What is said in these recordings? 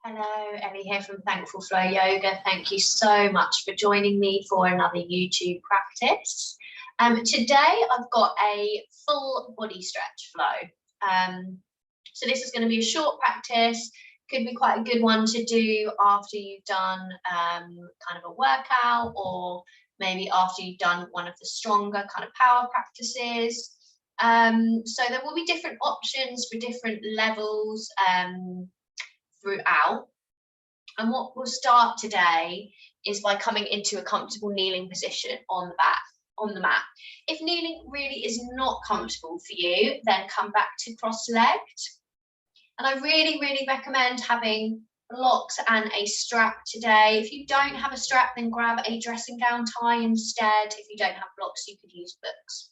Hello, Elly here from Thankful Flow Yoga. Thank you so much for joining me for another YouTube practice. Today I've got a full body stretch flow. So this is going to be a short practice, could be quite a good one to do after you've done kind of a workout, or maybe after you've done one of the stronger kind of power practices. So there will be different options for different levels throughout. And what we'll start today is by coming into a comfortable kneeling position on the mat. If kneeling really is not comfortable for you, then come back to cross-legged. And I really recommend having blocks and a strap today. If you don't have a strap, then grab a dressing gown tie instead. If you don't have blocks, you could use books.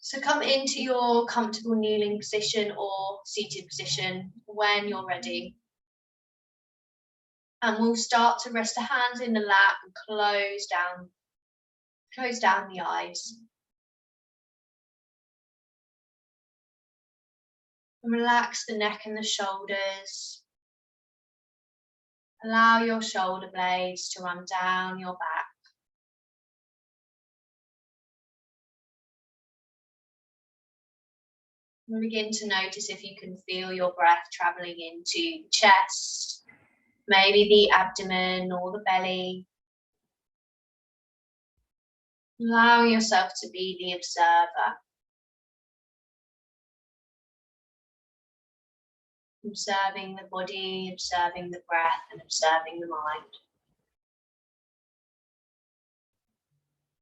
So come into your comfortable kneeling position or seated position when you're ready. And we'll start to rest the hands in the lap and close down the eyes. And relax the neck and the shoulders. Allow your shoulder blades to run down your back. And begin to notice if you can feel your breath traveling into the chest, maybe the abdomen or the belly. Allow yourself to be the observer. Observing the body, observing the breath, and observing the mind.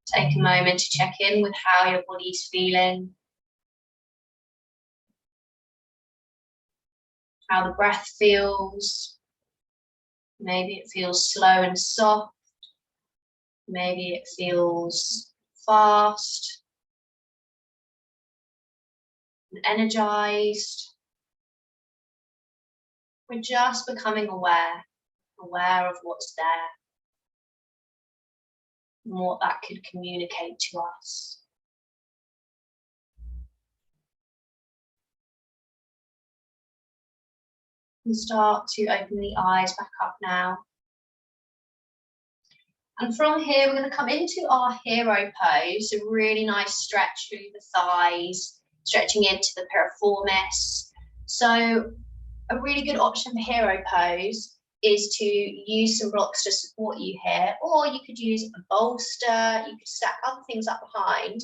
Take a moment to check in with how your body's feeling. How the breath feels. Maybe it feels slow and soft. Maybe it feels fast and energized. We're just becoming aware of what's there and what that could communicate to us. And start to open the eyes back up now. And from here, we're going to come into our hero pose, a really nice stretch through the thighs, stretching into the piriformis. So a really good option for hero pose is to use some blocks to support you here, or you could use a bolster, you could stack other things up behind.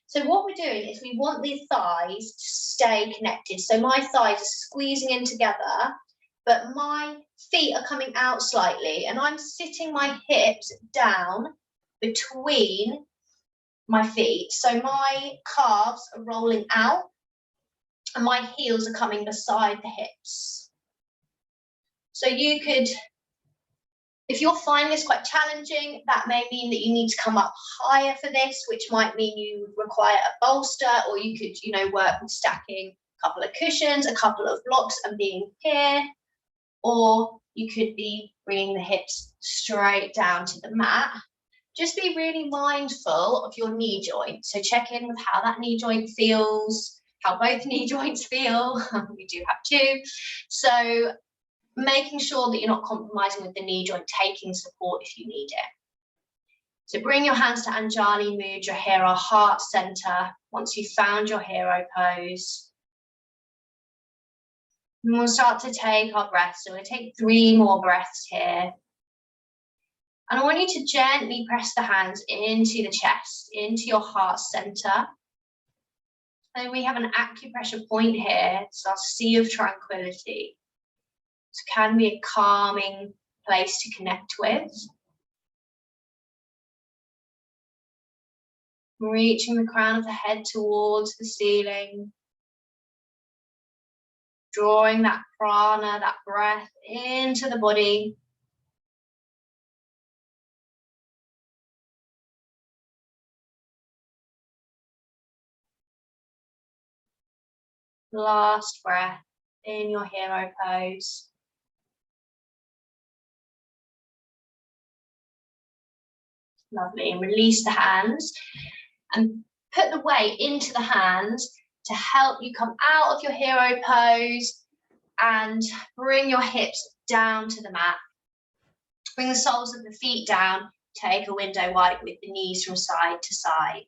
So what we're doing is we want the thighs to stay connected. So my thighs are squeezing in together, but my feet are coming out slightly, and I'm sitting my hips down between my feet. So my calves are rolling out and my heels are coming beside the hips. So you could, if you're finding this quite challenging, that may mean that you need to come up higher for this, which might mean you require a bolster, or you could, work with stacking a couple of cushions, a couple of blocks and being here. Or you could be bringing the hips straight down to the mat. Just be really mindful of your knee joint. So check in with how that knee joint feels, how both knee joints feel. We do have two. So making sure that you're not compromising with the knee joint, taking support if you need it. So bring your hands to Anjali Mudra here, our heart center, once you've found your hero pose. And we'll start to take our breaths. So we'll take 3 more breaths here. And I want you to gently press the hands into the chest, into your heart center. And we have an acupressure point here. It's our sea of tranquility. It can be a calming place to connect with. Reaching the crown of the head towards the ceiling. Drawing that prana, that breath into the body. Last breath in your hero pose. Lovely. And release the hands and put the weight into the hands to help you come out of your hero pose and bring your hips down to the mat. Bring the soles of the feet down. Take a window wide with the knees from side to side.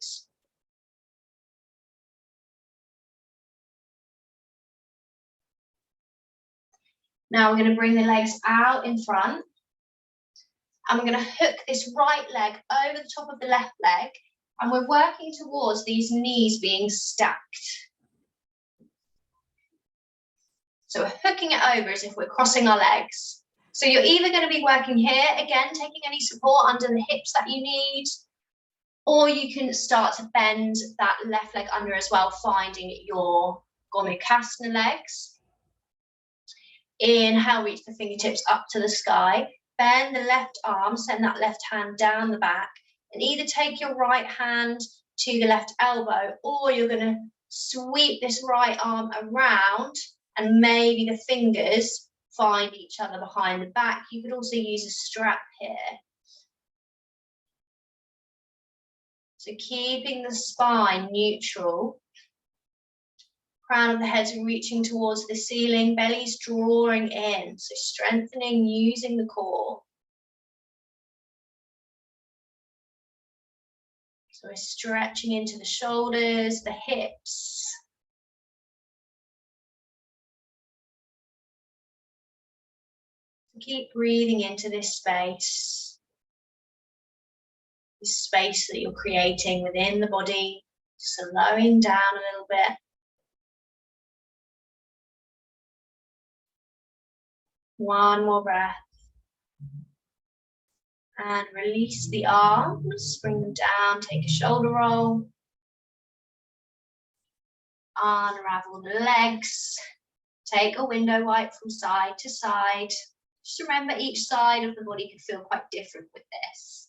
Now we're going to bring the legs out in front. And we're going to hook this right leg over the top of the left leg. And we're working towards these knees being stacked. So we're hooking it over as if we're crossing our legs. So you're either going to be working here, again, taking any support under the hips that you need, or you can start to bend that left leg under as well, finding your Gomukasana legs. Inhale, reach the fingertips up to the sky. Bend the left arm, send that left hand down the back, and either take your right hand to the left elbow, or you're going to sweep this right arm around and maybe the fingers find each other behind the back. You could also use a strap here. So keeping the spine neutral. Crown of the head's reaching towards the ceiling, belly's drawing in, so strengthening using the core. So we're stretching into the shoulders, the hips. Keep breathing into this space that you're creating within the body, slowing down a little bit. One more breath. And release the arms, bring them down, take a shoulder roll. Unravel the legs. Take a window wipe from side to side. Just remember, each side of the body could feel quite different with this.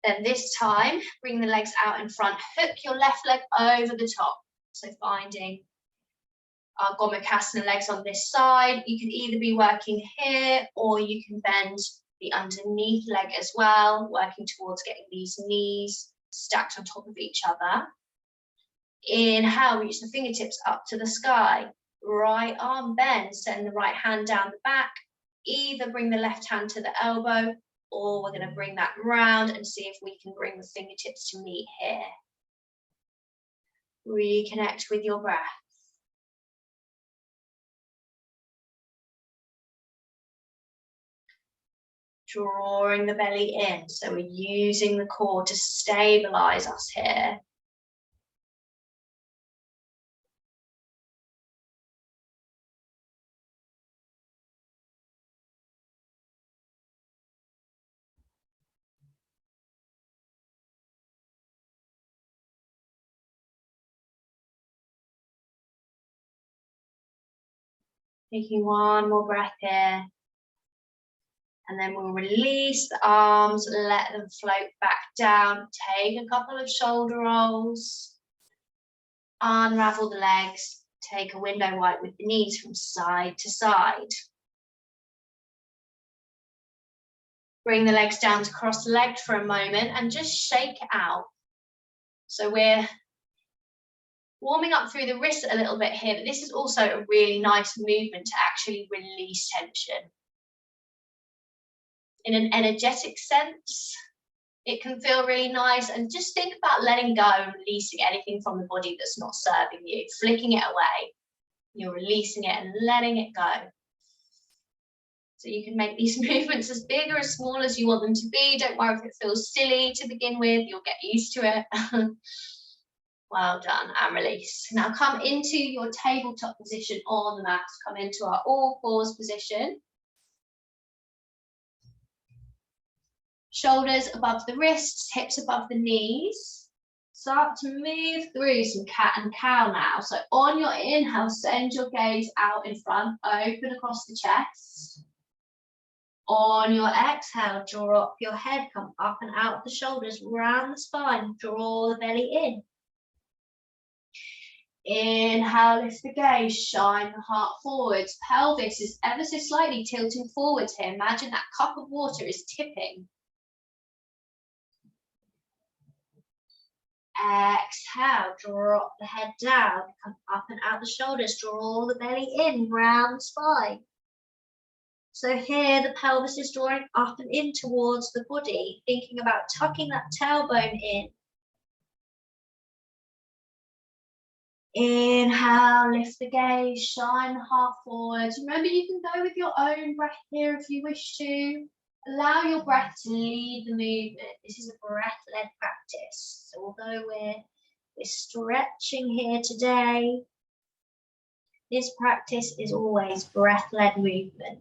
Then this time, bring the legs out in front. Hook your left leg over the top. So finding our Gomukasana legs on this side. You can either be working here, or you can bend the underneath leg as well, working towards getting these knees stacked on top of each other. Inhale, reach the fingertips up to the sky. Right arm bend, send the right hand down the back. Either bring the left hand to the elbow, or we're going to bring that round and see if we can bring the fingertips to meet here. Reconnect with your breath. Drawing the belly in, so we're using the core to stabilize us here. Taking one more breath here. And then we'll release the arms, let them float back down. Take a couple of shoulder rolls. Unravel the legs. Take a window wipe with the knees from side to side. Bring the legs down to cross-legged for a moment and just shake it out. So we're warming up through the wrists a little bit here, but this is also a really nice movement to actually release tension. In an energetic sense, it can feel really nice, and just think about letting go and releasing anything from the body that's not serving you, flicking it away. You're releasing it and letting it go. So you can make these movements as big or as small as you want them to be. Don't worry if it feels silly to begin with, you'll get used to it. Well done, and release. Now come into your tabletop position on the mat. Come into our all fours position. Shoulders above the wrists, hips above the knees. Start to move through some cat and cow now. So on your inhale, send your gaze out in front, open across the chest. On your exhale, draw up your head, come up and out the shoulders, round the spine, draw the belly in. Inhale, lift the gaze, shine the heart forwards. Pelvis is ever so slightly tilting forwards here. Imagine that cup of water is tipping. Exhale, drop the head down, come up and out the shoulders, draw the belly in, round the spine. So here the pelvis is drawing up and in towards the body, thinking about tucking that tailbone in. Inhale, lift the gaze, shine the heart forwards. Remember, you can go with your own breath here if you wish to. Allow your breath to lead the movement. This is a breath-led practice. So although we're stretching here today, this practice is always breath-led movement.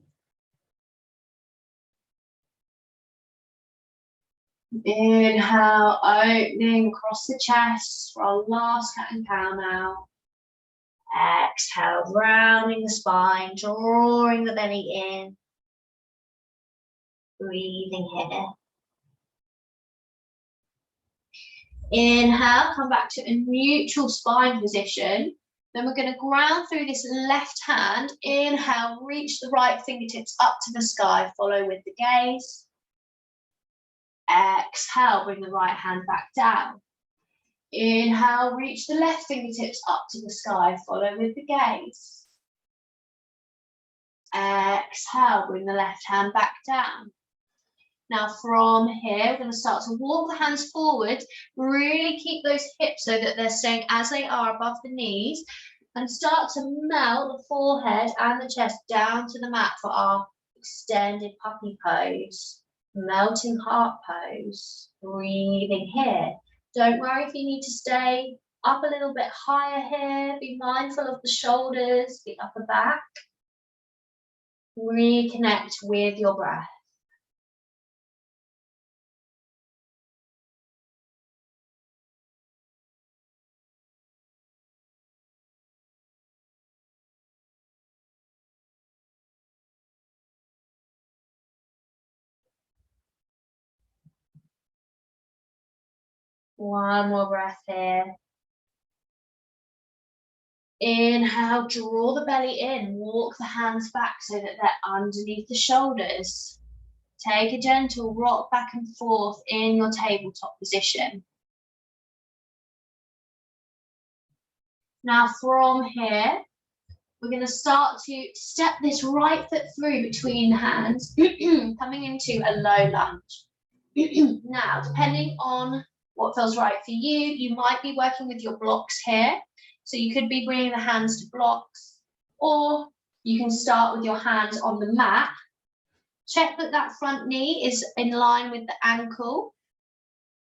Inhale, opening across the chest for our last cat and cow now. Exhale, rounding the spine, drawing the belly in. Breathing here. Inhale, come back to a neutral spine position. Then we're going to ground through this left hand. Inhale, reach the right fingertips up to the sky. Follow with the gaze. Exhale, bring the right hand back down. Inhale, reach the left fingertips up to the sky. Follow with the gaze. Exhale, bring the left hand back down. Now from here, we're going to start to walk the hands forward. Really keep those hips so that they're staying as they are above the knees. And start to melt the forehead and the chest down to the mat for our extended puppy pose. Melting heart pose. Breathing here. Don't worry if you need to stay up a little bit higher here. Be mindful of the shoulders, the upper back. Reconnect with your breath. One more breath here. Inhale, draw the belly in, walk the hands back so that they're underneath the shoulders. Take a gentle rock back and forth in your tabletop position. Now from here, we're going to start to step this right foot through between the hands, coming into a low lunge. Now, depending on what feels right for you, you might be working with your blocks here. So you could be bringing the hands to blocks, or you can start with your hands on the mat. Check that that front knee is in line with the ankle.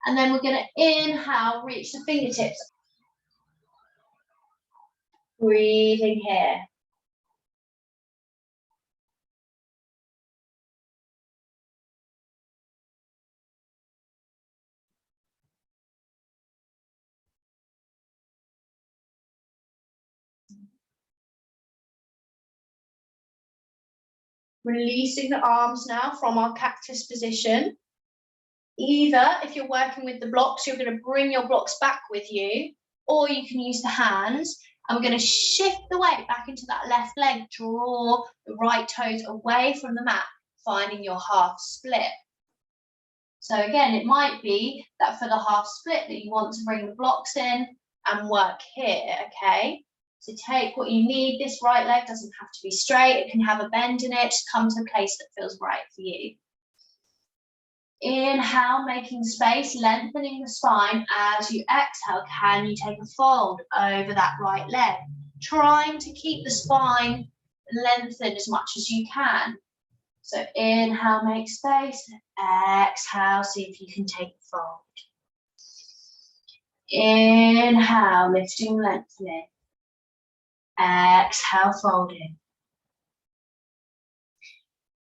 And then we're going to inhale, reach the fingertips. Breathing here. Releasing the arms now from our cactus position. Either, if you're working with the blocks, you're going to bring your blocks back with you, or you can use the hands. And we're going to shift the weight back into that left leg. Draw the right toes away from the mat, finding your half split. So again, it might be that for the half split that you want to bring the blocks in and work here, okay? So take what you need. This right leg doesn't have to be straight. It can have a bend in it. Just come to a place that feels right for you. Inhale, making space, lengthening the spine. As you exhale, can you take a fold over that right leg? Trying to keep the spine lengthened as much as you can. So inhale, make space. Exhale, see if you can take a fold. Inhale, lifting, lengthening. Exhale, folding.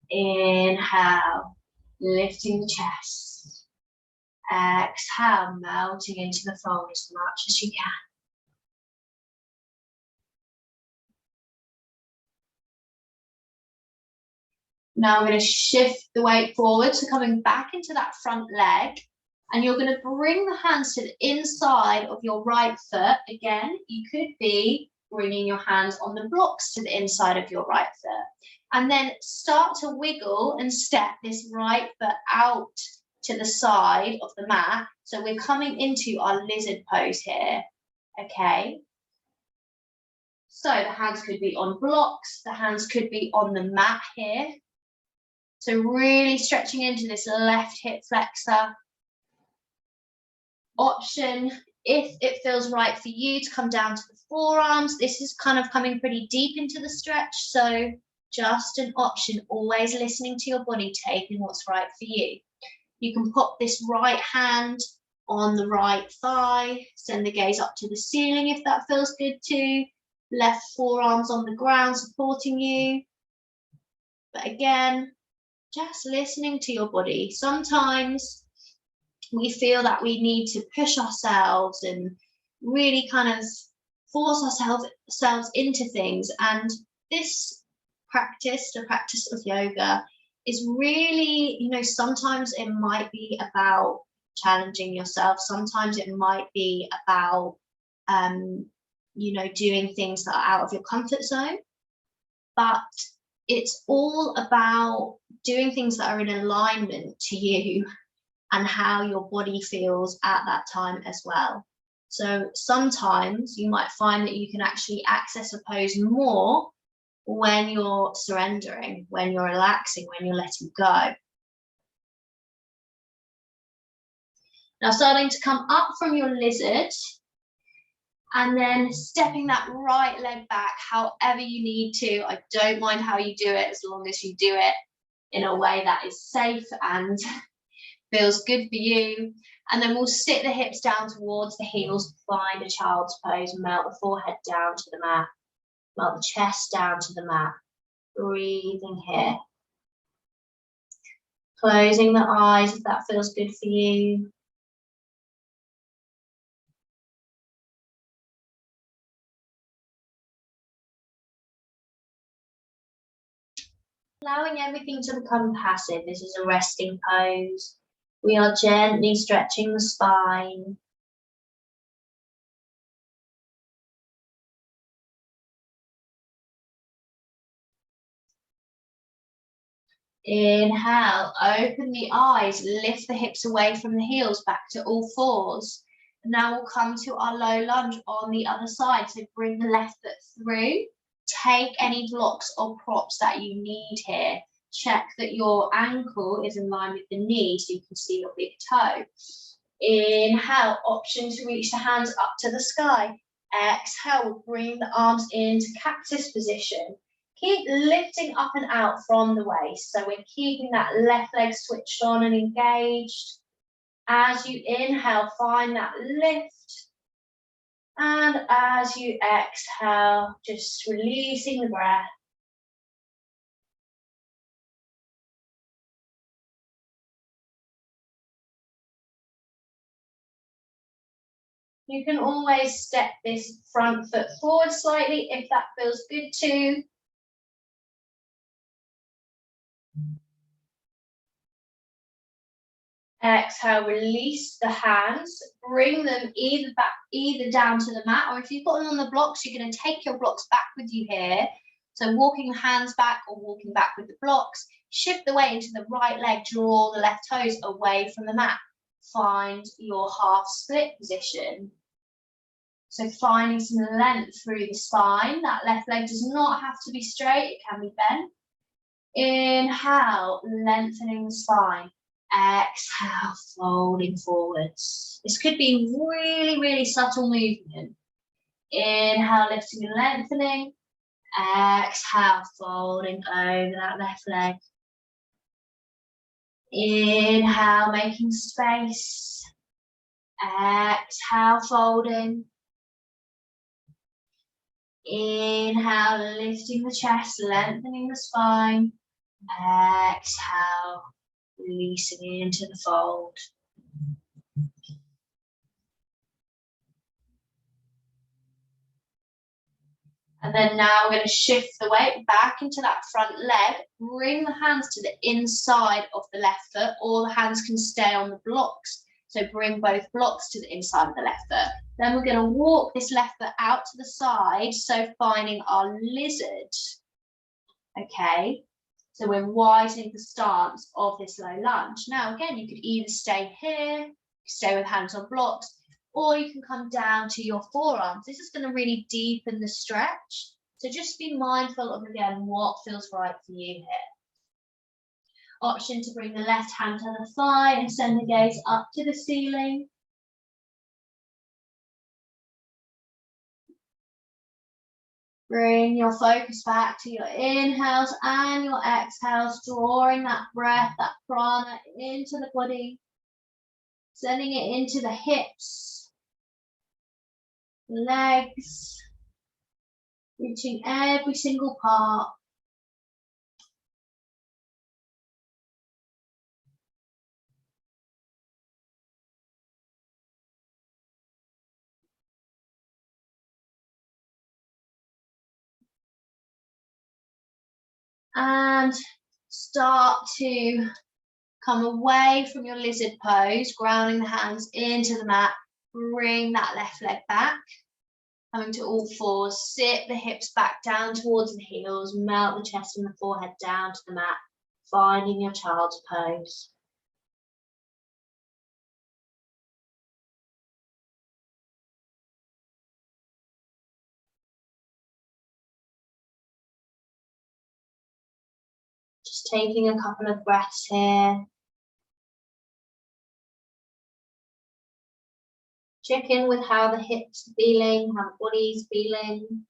Inhale, lifting the chest. Exhale, melting into the fold as much as you can. Now I'm going to shift the weight forward, so coming back into that front leg, and you're going to bring the hands to the inside of your right foot. Again, you could be bringing your hands on the blocks to the inside of your right foot. And then start to wiggle and step this right foot out to the side of the mat. So we're coming into our lizard pose here, okay? So the hands could be on blocks, the hands could be on the mat here. So really stretching into this left hip flexor. Option, if it feels right for you, to come down to the forearms. This is kind of coming pretty deep into the stretch, so just an option, always listening to your body, taking what's right for you. You can pop this right hand on the right thigh, send the gaze up to the ceiling if that feels good too. Left forearms on the ground supporting you. But again, just listening to your body. Sometimes we feel that we need to push ourselves and really kind of force ourselves into things. And this practice, the practice of yoga, is really, you know, sometimes it might be about challenging yourself. Sometimes it might be about, you know, doing things that are out of your comfort zone. But it's all about doing things that are in alignment to you and how your body feels at that time as well. So sometimes you might find that you can actually access a pose more when you're surrendering, when you're relaxing, when you're letting go. Now starting to come up from your lizard and then stepping that right leg back however you need to. I don't mind how you do it as long as you do it in a way that is safe and feels good for you. And then we'll sit the hips down towards the heels, find a child's pose, melt the forehead down to the mat, melt the chest down to the mat, breathing here. Closing the eyes if that feels good for you. Allowing everything to become passive. This is a resting pose. We are gently stretching the spine. Inhale, open the eyes, lift the hips away from the heels, back to all fours. And now we'll come to our low lunge on the other side. So bring the left foot through. Take any blocks or props that you need here. Check that your ankle is in line with the knee so you can see your big toe. Inhale, option to reach the hands up to the sky. Exhale, bring the arms into cactus position. Keep lifting up and out from the waist. So we're keeping that left leg switched on and engaged. As you inhale, find that lift. And as you exhale, just releasing the breath. You can always step this front foot forward slightly if that feels good too. Exhale, release the hands, bring them either down to the mat, or if you've got them on the blocks, you're going to take your blocks back with you here. So walking the hands back or walking back with the blocks, shift the weight into the right leg, draw the left toes away from the mat. Find your half split position. So finding some length through the spine. That left leg does not have to be straight, it can be bent. Inhale, lengthening the spine. Exhale, folding forwards. This could be really, really subtle movement. Inhale, lifting and lengthening. Exhale, folding over that left leg. Inhale, making space. Exhale, folding. Inhale, lifting the chest, lengthening the spine. Exhale, releasing into the fold. And then now we're going to shift the weight back into that front leg. Bring the hands to the inside of the left foot, or the hands can stay on the blocks. So bring both blocks to the inside of the left foot. Then we're going to walk this left foot out to the side, so finding our lizard. Okay. So we're widening the stance of this low lunge. Now, again, you could either stay here, stay with hands on blocks, or you can come down to your forearms. This is going to really deepen the stretch. So just be mindful of, again, what feels right for you here. Option to bring the left hand to the thigh and send the gaze up to the ceiling. Bring your focus back to your inhales and your exhales, drawing that breath, that prana into the body, sending it into the hips, legs, reaching every single part. And start to come away from your lizard pose, grounding the hands into the mat. Bring that left leg back. Coming to all fours, sit the hips back down towards the heels, melt the chest and the forehead down to the mat, finding your child's pose. Just taking a couple of breaths here. Check in with how the hips are feeling, how the body's feeling.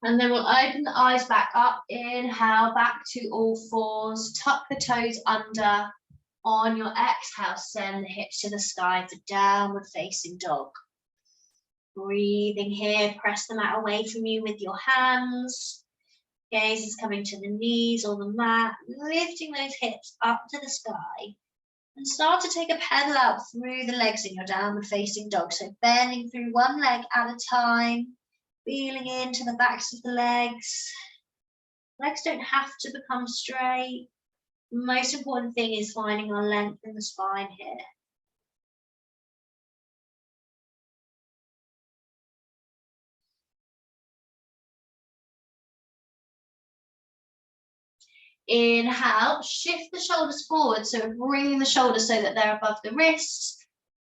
And then we'll open the eyes back up, inhale, back to all fours, tuck the toes under. On your exhale, send the hips to the sky for downward facing dog. Breathing here, press the mat away from you with your hands. Gaze is coming to the knees or the mat, lifting those hips up to the sky. And start to take a pedal out through the legs in your downward facing dog. So bending through one leg at a time, feeling into the backs of the legs. Legs don't have to become straight. The most important thing is finding our length in the spine here. Inhale, shift the shoulders forward, so bringing the shoulders so that they're above the wrists.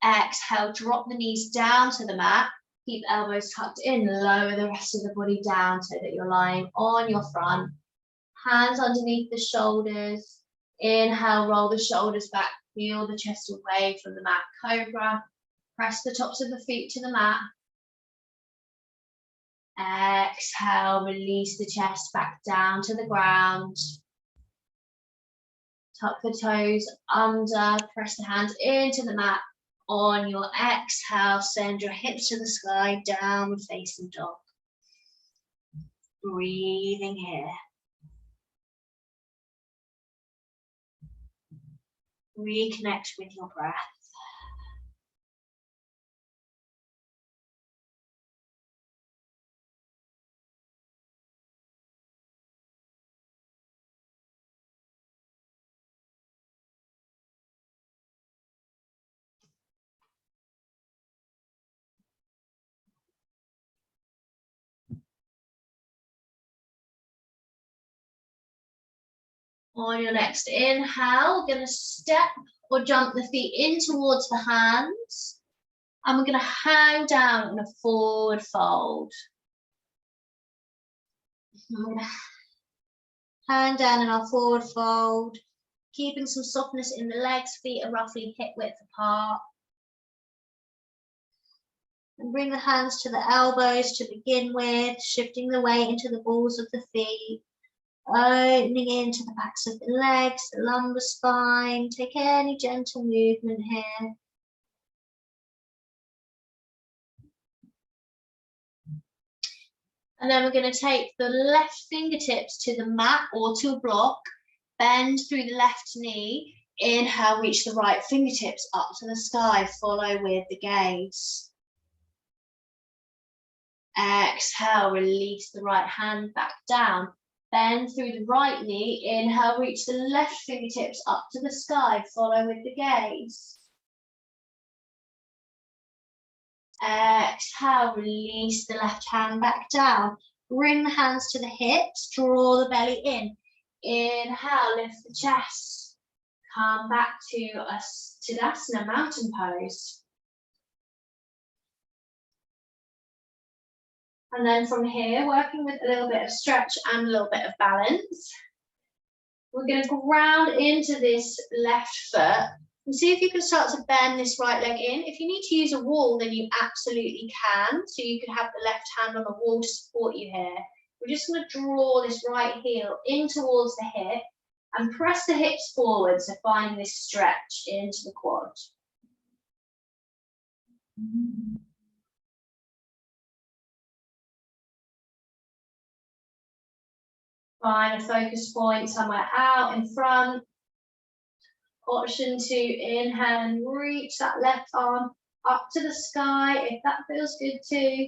Exhale, drop the knees down to the mat. Keep elbows tucked in, lower the rest of the body down so that you're lying on your front. Hands underneath the shoulders. Inhale, roll the shoulders back, feel the chest away from the mat. Cobra, press the tops of the feet to the mat. Exhale, release the chest back down to the ground. Tuck the toes under, press the hands into the mat. On your exhale, send your hips to the sky, downward facing dog. Breathing here. Reconnect with your breath. On your next inhale, we're going to step or jump the feet in towards the hands. And we're going to hang down in a forward fold. And we're going to hang down in our forward fold, keeping some softness in the legs. Feet are roughly hip width apart. And bring the hands to the elbows to begin with, shifting the weight into the balls of the feet. Opening into the backs of the legs, the lumbar spine. Take any gentle movement here. And then we're going to take the left fingertips to the mat or to a block. Bend through the left knee. Inhale, reach the right fingertips up to the sky. Follow with the gaze. Exhale, release the right hand back down. Bend through the right knee. Inhale, reach the left fingertips up to the sky. Follow with the gaze. Exhale, release the left hand back down. Bring the hands to the hips, draw the belly in. Inhale, lift the chest. Come back to a Tadasana, mountain pose. And then from here, working with a little bit of stretch and a little bit of balance, we're going to ground into this left foot and see if you can start to bend this right leg in. If you need to use a wall, then you absolutely can. So you could have the left hand on the wall to support you here. We're just going to draw this right heel in towards the hip and press the hips forward, so finding this stretch into the quad. Find a focus point somewhere out in front. Option to inhale and reach that left arm up to the sky if that feels good too.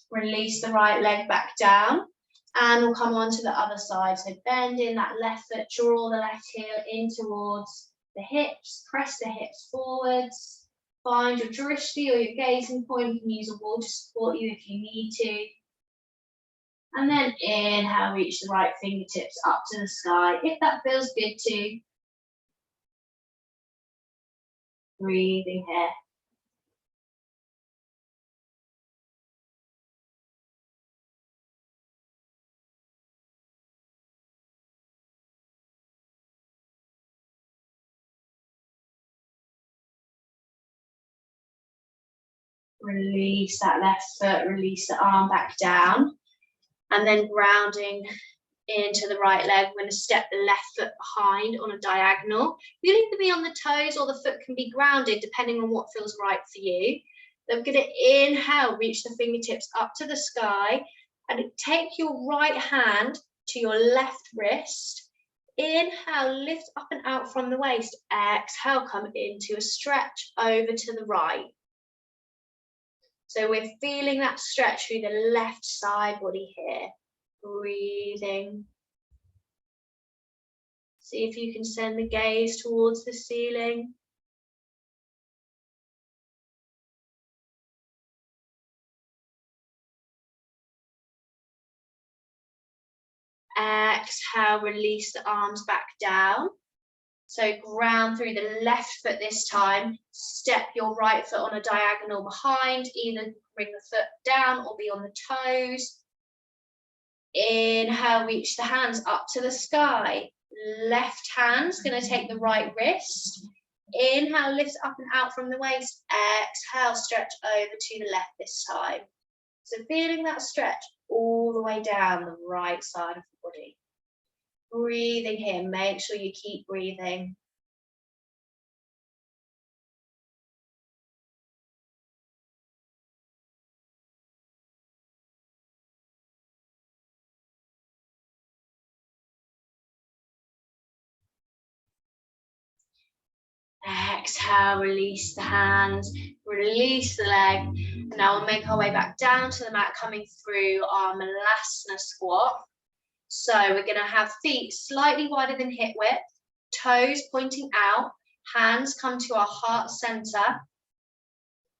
Release the right leg back down and we'll come on to the other side. So bend in that left foot, draw the left heel in towards the hips, press the hips forwards. Find your drishti or your gazing point. You can use a wall to support you if you need to. And then inhale, reach the right fingertips up to the sky if that feels good too. Breathing here. Release that left foot, release the arm back down. And then grounding into the right leg, we're going to step the left foot behind on a diagonal. You can either be on the toes or the foot can be grounded depending on what feels right for you. Then we're going to inhale, reach the fingertips up to the sky and take your right hand to your left wrist. Inhale, lift up and out from the waist. Exhale, come into a stretch over to the right. So we're feeling that stretch through the left side body here. Breathing. See if you can send the gaze towards the ceiling. Exhale, release the arms back down. So ground through the left foot this time. Step your right foot on a diagonal behind. Either bring the foot down or be on the toes. Inhale, reach the hands up to the sky. Left hand's going to take the right wrist. Inhale, lift up and out from the waist. Exhale, stretch over to the left this time. So feeling that stretch all the way down the right side of the body. Breathing here, make sure you keep breathing. Exhale, release the hands, release the leg. And now we'll make our way back down to the mat, coming through our Malasana squat. So we're going to have feet slightly wider than hip width, toes pointing out, hands come to our heart center.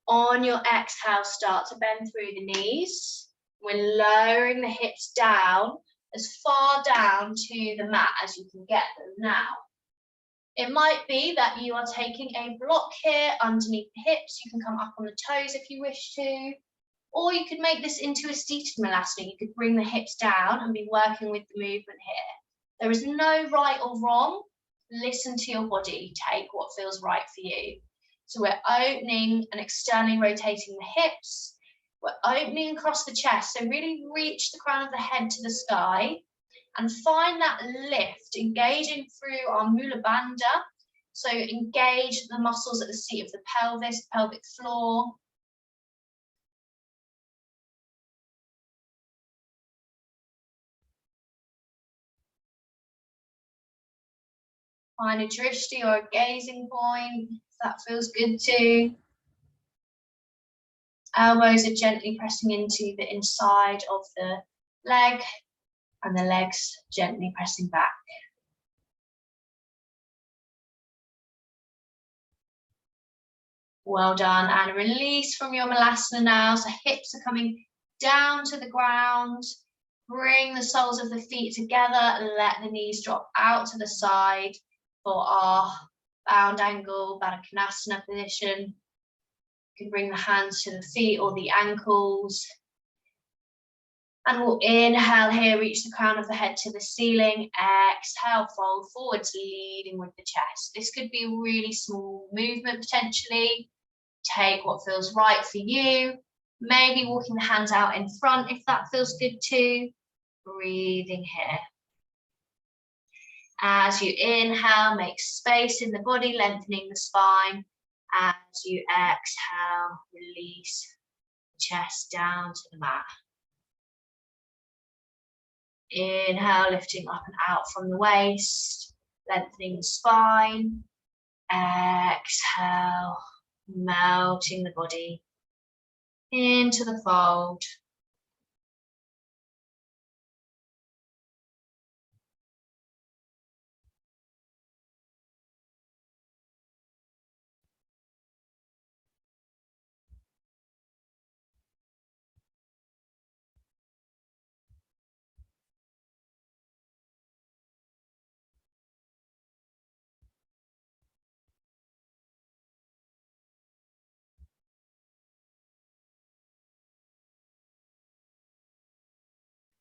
On your exhale, start to bend through the knees. We're lowering the hips down as far down to the mat as you can get them now. It might be that you are taking a block here underneath the hips. You can come up on the toes if you wish to. Or you could make this into a seated Malasana. You could bring the hips down and be working with the movement here. There is no right or wrong. Listen to your body. Take what feels right for you. So we're opening and externally rotating the hips. We're opening across the chest. So really reach the crown of the head to the sky and find that lift, engaging through our Mula Bandha. So engage the muscles at the seat of the pelvis, pelvic floor. Find a drishti or a gazing point, if that feels good too. Elbows are gently pressing into the inside of the leg and the legs gently pressing back. Well done. And release from your Malasana now. So hips are coming down to the ground. Bring the soles of the feet together and let the knees drop out to the side for our bound angle, Baddha Konasana position. You can bring the hands to the feet or the ankles. And we'll inhale here, reach the crown of the head to the ceiling. Exhale, fold forwards, leading with the chest. This could be a really small movement potentially. Take what feels right for you. Maybe walking the hands out in front if that feels good too. Breathing here. As you inhale, make space in the body, lengthening the spine. As you exhale, release the chest down to the mat. Inhale, lifting up and out from the waist, lengthening the spine. Exhale, melting the body into the fold.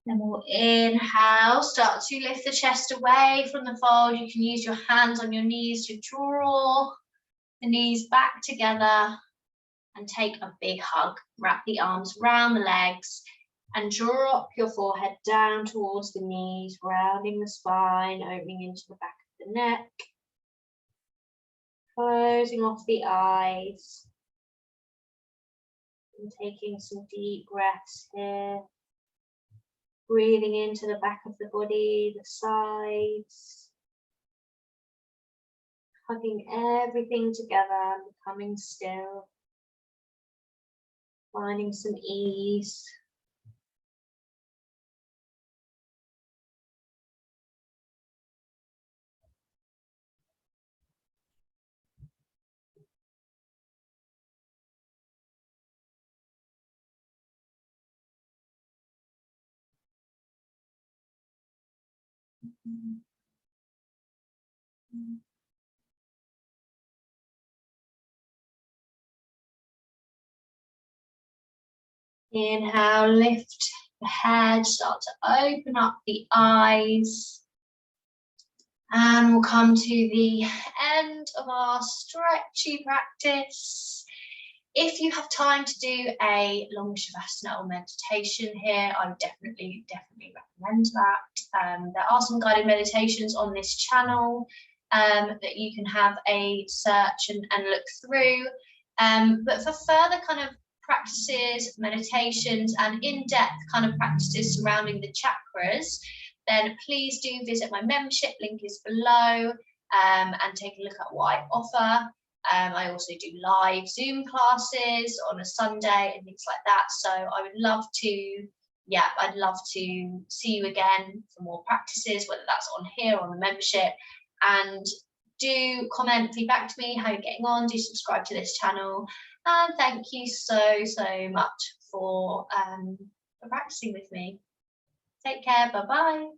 Then we'll inhale, start to lift the chest away from the fold. You can use your hands on your knees to draw the knees back together and take a big hug. Wrap the arms around the legs and drop your forehead down towards the knees, rounding the spine, opening into the back of the neck. Closing off the eyes. And taking some deep breaths here. Breathing into the back of the body, the sides. Hugging everything together, becoming still. Finding some ease. Inhale, lift the head, start to open up the eyes. And we'll come to the end of our stretchy practice. If you have time to do a long shavasana or meditation here, I would definitely recommend that. There are some guided meditations on this channel that you can have a search and look through. But for further kind of practices, meditations, and in-depth kind of practices surrounding the chakras, then please do visit my membership, link is below, and take a look at what I offer. I also do live Zoom classes on a Sunday and things like that. So I would love to, I'd love to see you again for more practices, whether that's on here or on the membership. And do comment, feedback to me, how you're getting on, do subscribe to this channel. And thank you so much for practicing with me. Take care, bye-bye.